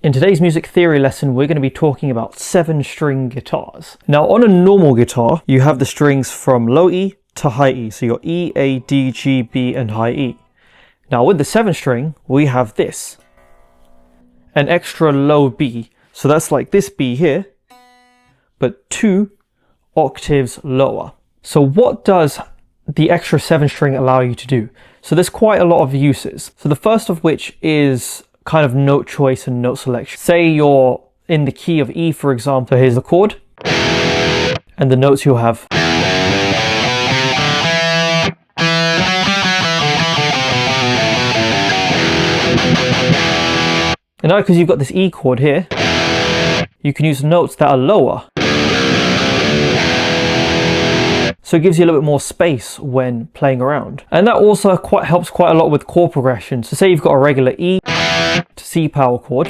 In today's music theory lesson, we're going to be talking about 7-string guitars. Now, on a normal guitar, you have the strings from low E to high E. So your E, A, D, G, B, and high E. Now, with the 7-string, we have this. An extra low B. So that's like this B here, but 2 octaves lower. So what does the extra 7-string allow you to do? So there's quite a lot of uses. So the first of which is kind of note choice and note selection. Say you're in the key of E, for example. Here's the chord and the notes you'll have. And now because you've got this E chord here, you can use notes that are lower. So it gives you a little bit more space when playing around. And that also helps quite a lot with chord progression. So say you've got a regular E to C power chord.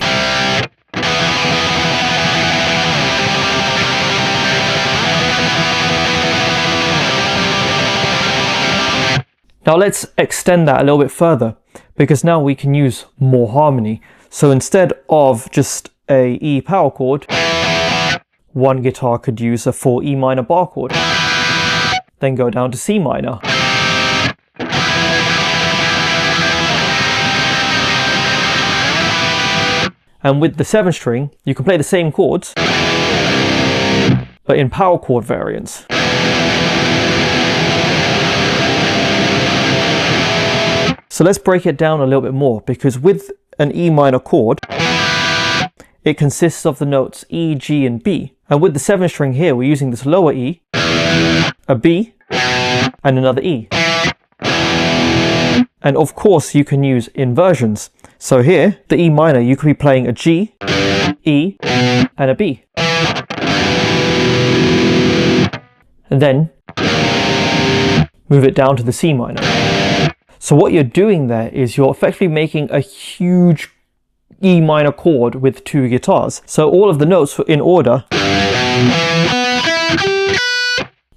Now let's extend that a little bit further, because now we can use more harmony. So instead of just a E power chord, one guitar could use a full E minor bar chord, then go down to C minor. And with the 7-string, you can play the same chords, but in power chord variants. So let's break it down a little bit more, because with an E minor chord, it consists of the notes E, G, and B. And with the 7-string here, we're using this lower E, a B, and another E. And of course, you can use inversions. So here, the E minor, you could be playing a G, E, and a B. And then move it down to the C minor. So what you're doing there is you're effectively making a huge E minor chord with 2 guitars. So all of the notes are in order.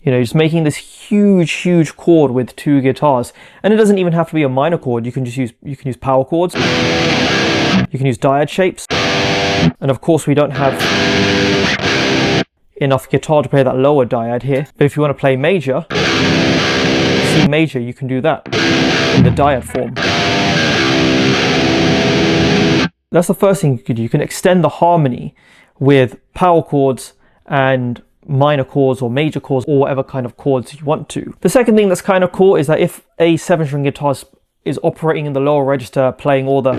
You know, just making this huge chord with 2 guitars. And it doesn't even have to be a minor chord. You can use power chords. You can use dyad shapes. And of course we don't have enough guitar to play that lower dyad here. But if you want to play major, C major, you can do that in the dyad form. That's the first thing you could do. You can extend the harmony with power chords and minor chords or major chords or whatever kind of chords you want to. The second thing that's kind of cool is that if a 7-string guitar is operating in the lower register, playing all the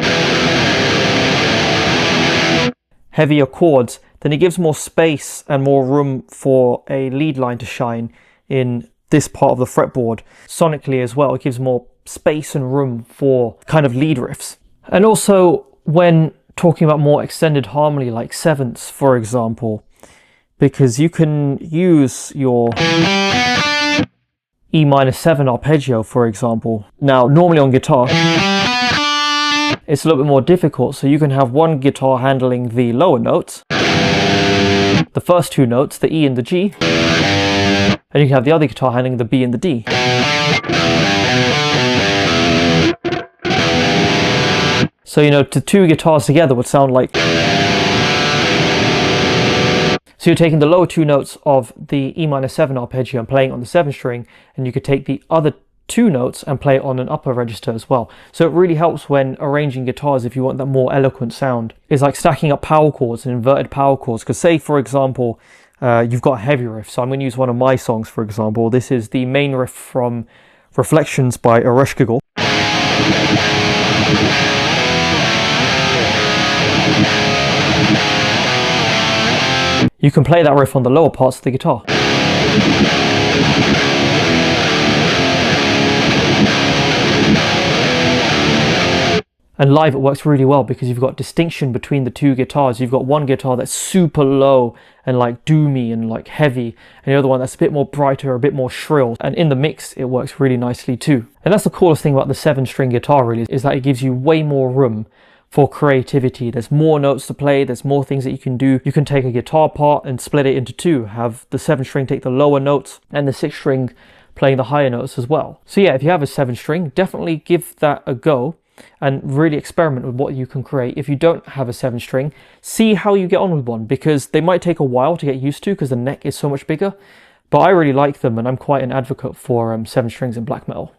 heavier chords, then it gives more space and more room for a lead line to shine in this part of the fretboard. Sonically as well, it gives more space and room for kind of lead riffs. And also when talking about more extended harmony like sevenths, for example, because you can use your E minor 7 arpeggio, for example. Now, normally on guitar, it's a little bit more difficult, so you can have one guitar handling the lower notes, the first 2 notes, the E and the G, and you can have the other guitar handling the B and the D. So, you know, the 2 guitars together would sound like... So you're taking the lower 2 notes of the E minor 7 arpeggio and playing on the 7-string, and you could take the other 2 notes and play it on an upper register as well. So it really helps when arranging guitars if you want that more eloquent sound. It's like stacking up power chords and inverted power chords. Because say, for example, you've got a heavy riff. So I'm going to use one of my songs, for example. This is the main riff from Reflections by Gohil. You can play that riff on the lower parts of the guitar. And live it works really well because you've got distinction between the 2 guitars. You've got one guitar that's super low and like doomy and like heavy, and the other one that's a bit more brighter, a bit more shrill. And in the mix, it works really nicely too. And that's the coolest thing about the 7-string guitar really, is that it gives you way more room for creativity. There's more notes to play, there's more things that you can do. You can take a guitar part and split it into 2, have the 7-string take the lower notes and the 6-string playing the higher notes as well. So yeah, if you have a 7-string, definitely give that a go. and really experiment with what you can create. If you don't have a 7-string, see how you get on with one, because they might take a while to get used to because the neck is so much bigger. But I really like them, and I'm quite an advocate for 7 strings in black metal.